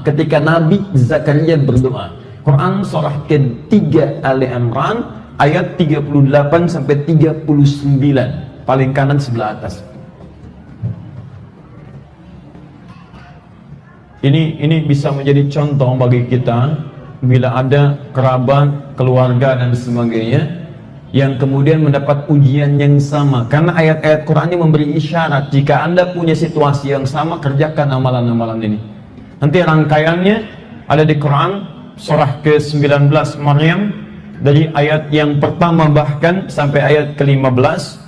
ketika Nabi Zakaria berdoa. Quran surah ke-3 Ali Imran ayat 38 sampai 39, paling kanan sebelah atas. Ini bisa menjadi contoh bagi kita bila ada kerabat, keluarga dan sebagainya yang kemudian mendapat ujian yang sama, karena ayat-ayat Quran ini memberi isyarat jika Anda punya situasi yang sama, kerjakan amalan-amalan ini. Nanti rangkaiannya ada di Quran surah ke-19 Maryam dari ayat yang pertama bahkan sampai ayat ke-15.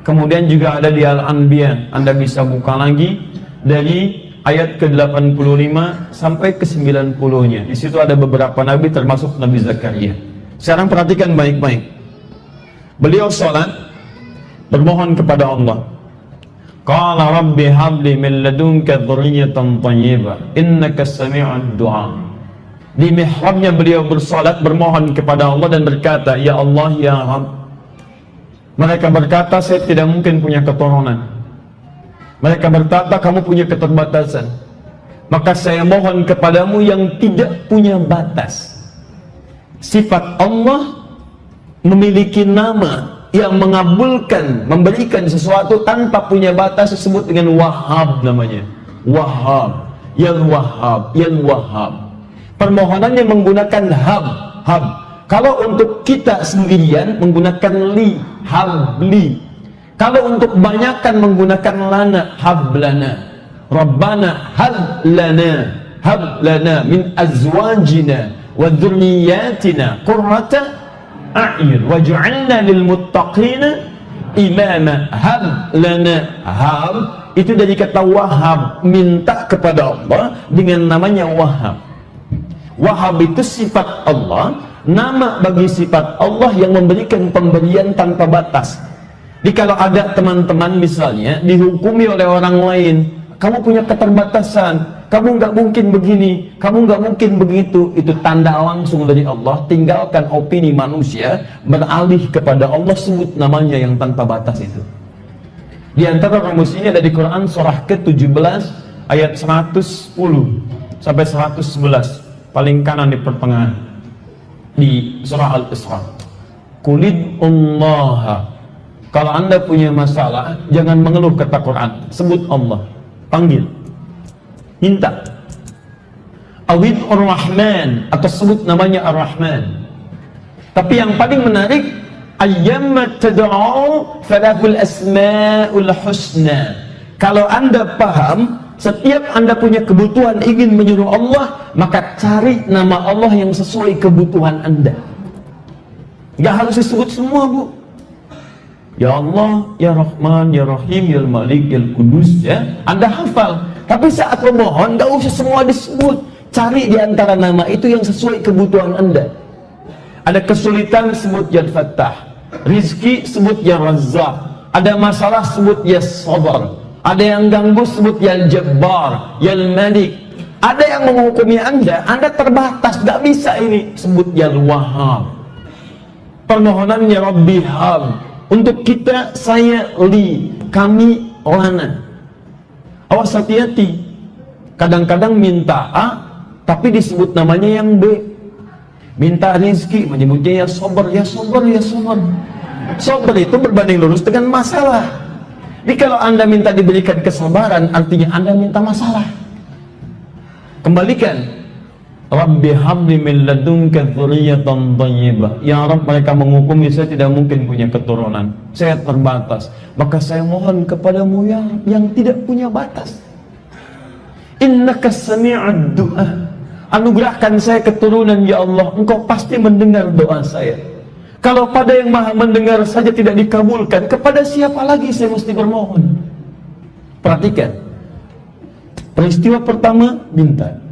Kemudian juga ada di Al-Anbiya, Anda bisa buka lagi dari ayat ke-85 sampai ke-90-nya. Di situ ada beberapa nabi termasuk Nabi Zakaria. Sekarang perhatikan baik-baik. Beliau salat bermohon kepada Allah. Qala rabbi habli min ladunka dzurriyyatan thayyibah innaka sami'ud du'a. Di mihrabnya beliau bersalat bermohon kepada Allah dan berkata, ya Allah ya Rabb. Mereka berkata, saya tidak mungkin punya keturunan. Mereka berkata, kamu punya keterbatasan. Maka saya mohon kepadamu yang tidak punya batas. Sifat Allah memiliki nama yang mengabulkan, memberikan sesuatu tanpa punya batas, disebut dengan Wahhab namanya. Wahhab, yang Wahhab, yang Wahhab. Permohonannya menggunakan hab. Kalau untuk kita sendirian menggunakan li, habli. Kalau untuk banyakan menggunakan lana, hablana. Rabbana hablana min azwajina wa dzurriyyatina qurrata a'yun waj'alna lil muttaqina imama. Hablana, hab itu dari kata wahab, minta kepada Allah dengan namanya Wahhab. Wahhab itu sifat Allah, nama bagi sifat Allah yang memberikan pemberian tanpa batas. Jadi kalau ada teman-teman misalnya dihukumi oleh orang lain, kamu punya keterbatasan, kamu nggak mungkin begini, kamu nggak mungkin begitu, itu tanda langsung dari Allah. Tinggalkan opini manusia, beralih kepada Allah, sebut namanya yang tanpa batas itu. Di antara rumus ini ada di Quran surah ke-17 ayat 110 sampai 111, paling kanan di pertengahan di surah Al-Isra. Qulid Allah. Kalau Anda punya masalah, jangan mengeluh, kata Quran. Sebut Allah, panggil, minta. Awid Ar-Rahman, atau sebut namanya Ar-Rahman. Tapi yang paling menarik, ayyamma tad'u falahul asma'ul husna. Kalau Anda paham, setiap Anda punya kebutuhan ingin menyuruh Allah, maka cari nama Allah yang sesuai kebutuhan Anda. Gak harus disebut semua, Bu. Ya Allah, Ya Rahman, Ya Rahim, Ya Malik, Ya Kudus, ya. Anda hafal. Tapi saat memohon, gak usah semua disebut. Cari di antara nama itu yang sesuai kebutuhan Anda. Ada kesulitan, sebut Ya Fattah. Rizki, sebut Ya Razzaq. Ada masalah, sebut Ya Sabar. Ada yang ganggu, sebut Ya Jabbar, Ya Malik. Ada yang menghukumi Anda terbatas, gak bisa ini, sebut Ya Wahhab. Permohonannya Rabbi Hab. Untuk kita, saya li, kami lana. Awas hati-hati. Kadang-kadang minta A, tapi disebut namanya yang B. Minta rizki, menyebutnya Ya Sabar, Ya Sabar, Ya Sabar. Sabar itu berbanding lurus dengan masalah. Jadi kalau Anda minta diberikan kesabaran, artinya Anda minta masalah. Kembalikan. Rabbi habli min ladunka dzurriyyatan thayyibah. Ya Rabb, mereka menghukumi saya tidak mungkin punya keturunan. Saya terbatas. Maka saya mohon kepadamu ya Rabb yang tidak punya batas. Innaka sami'ud du'a. Anugerahkan saya keturunan ya Allah. Engkau pasti mendengar doa saya. Kalau pada yang maha mendengar saja tidak dikabulkan, kepada siapa lagi saya mesti bermohon? Perhatikan. Peristiwa pertama, minta.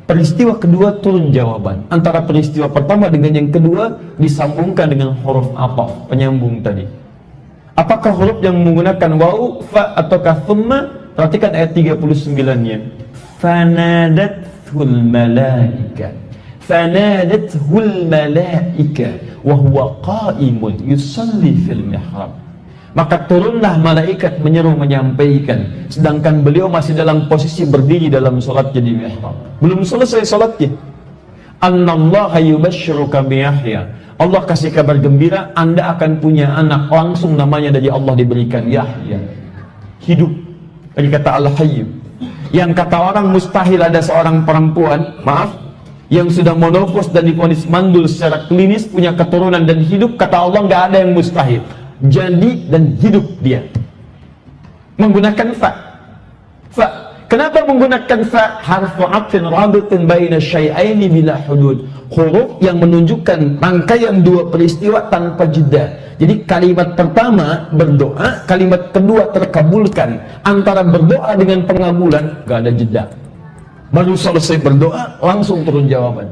Peristiwa kedua, turun jawaban. Antara peristiwa pertama dengan yang kedua disambungkan dengan huruf ataf, penyambung tadi. Apakah huruf yang menggunakan waw, fa, ataukah thumma? Perhatikan ayat 39-nya. Fanadathul malaika. Fanadathul malaika wa huwa qa'imun yusalli fil mihrab. Maka turunlah malaikat menyeru menyampaikan, sedangkan beliau masih dalam posisi berdiri dalam sholatnya di mihrab, belum selesai sholatnya. Annallaha yubashshiruka bi Yahya, Allah kasih kabar gembira, Anda akan punya anak, langsung namanya dari Allah diberikan Yahya, hidup. Dari kata Al-Hayy, yang kata orang mustahil ada seorang perempuan, maaf, yang sudah menopause dan divonis mandul secara klinis, punya keturunan dan hidup. Kata Allah nggak ada yang mustahil, jadi dan hidup dia. Menggunakan fa. Kenapa menggunakan fa? Harfu atfin rabitin baina syai'aini bila hudud, huruf yang menunjukkan rangkaian dua peristiwa tanpa jeda. Jadi kalimat pertama berdoa, kalimat kedua terkabulkan. Antara berdoa dengan pengabulan gak ada jeda. Baru selesai berdoa langsung turun jawaban.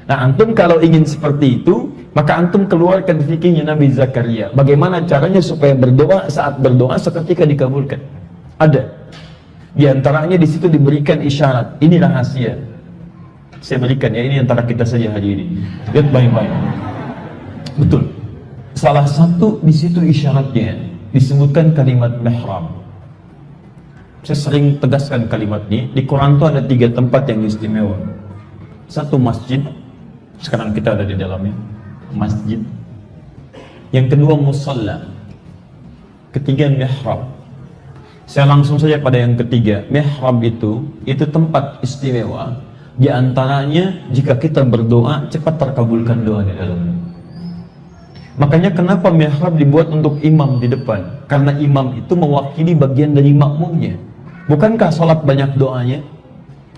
Nah, antum kalau ingin seperti itu, maka antum keluarkan fikihnya Nabi Zakaria. Bagaimana caranya supaya berdoa, saat berdoa seketika dikabulkan? Ada. Di antaranya di situ diberikan isyarat. Ini rahasia. Saya berikan ya, ini antara kita saja hari ini. Lihat baik-baik. Betul. Salah satu di situ isyaratnya disebutkan kalimat mihrab. Saya sering tegaskan kalimat ini. Di Quran itu ada 3 tempat yang istimewa. Satu masjid. Sekarang kita ada di dalamnya. Masjid. Yang kedua musalla. Ketiga mihrab. Saya langsung saja pada yang ketiga. Mihrab itu tempat istimewa. Di antaranya jika kita berdoa cepat terkabulkan doa di dalamnya. Makanya kenapa mihrab dibuat untuk imam di depan? Karena imam itu mewakili bagian dari makmumnya. Bukankah sholat banyak doanya?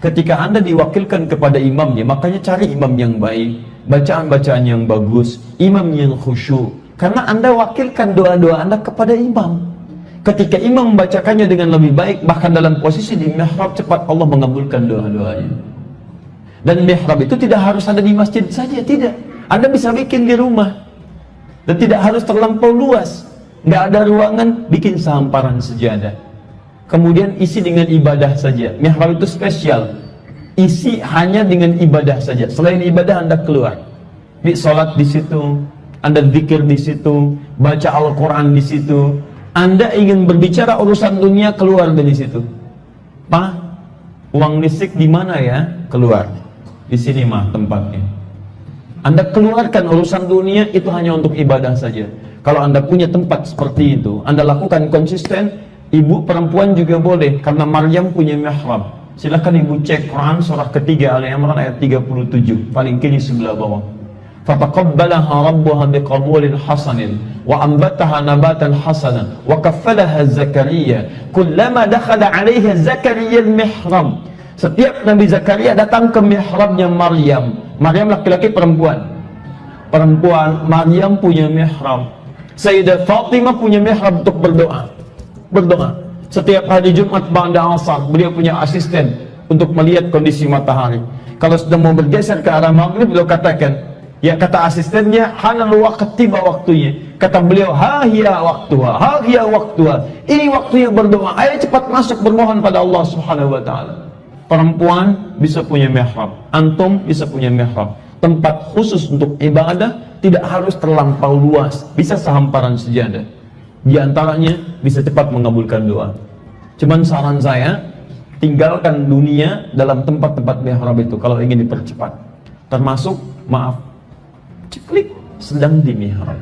Ketika Anda diwakilkan kepada imamnya, makanya cari imam yang baik, bacaan-bacaan yang bagus, imam yang khusyuk. Karena Anda wakilkan doa-doa Anda kepada imam. Ketika imam membacakannya dengan lebih baik, bahkan dalam posisi di mihrab, cepat Allah mengabulkan doa-doanya. Dan mihrab itu tidak harus ada di masjid saja, tidak. Anda bisa bikin di rumah. Dan tidak harus terlampau luas. Nggak ada ruangan, bikin sehamparan sejadah. Kemudian isi dengan ibadah saja. Mihrab itu spesial. Isi hanya dengan ibadah saja. Selain ibadah Anda keluar. Di sholat di situ, Anda zikir di situ, baca Al-Quran di situ. Anda ingin berbicara urusan dunia, keluar dari situ. Pak, uang listrik di mana ya? Keluar. Di sini mah tempatnya. Anda keluarkan urusan dunia, itu hanya untuk ibadah saja. Kalau Anda punya tempat seperti itu, Anda lakukan konsisten. Ibu perempuan juga boleh, karena Maryam punya mihrab. Silakan ibu cek Quran surah ketiga Ali Imran ayat 37, paling kiri sebelah bawah. Fataqabbalaha rabbuha biqabulin hasanin wa ambataha nabatan hasanan wa kaffalaha Zakaria kullama dakhala 'alaiha Zakaria al-mihrab. Setiap Nabi Zakaria datang ke mihrabnya Maryam. Maryam laki-laki, perempuan. Maryam punya mihrab. Sayyidah Fatimah punya mihrab untuk berdoa. Setiap hari Jumat ba'da asar, beliau punya asisten untuk melihat kondisi matahari. Kalau sudah mau bergeser ke arah maghrib, beliau katakan, ya kata asistennya, hanal waqt, tiba waktunya. Kata beliau, ha hiya waktuha. Ini waktunya berdoa. Ayo cepat masuk bermohon pada Allah Subhanahu wa taala. Perempuan bisa punya mihrab, antum bisa punya mihrab. Tempat khusus untuk ibadah, tidak harus terlampau luas, bisa sehamparan sejadah. Di antaranya bisa cepat mengabulkan doa. Cuman saran saya, tinggalkan dunia dalam tempat-tempat mihrab itu kalau ingin dipercepat. Termasuk, maaf, ciklik sedang di mihrab.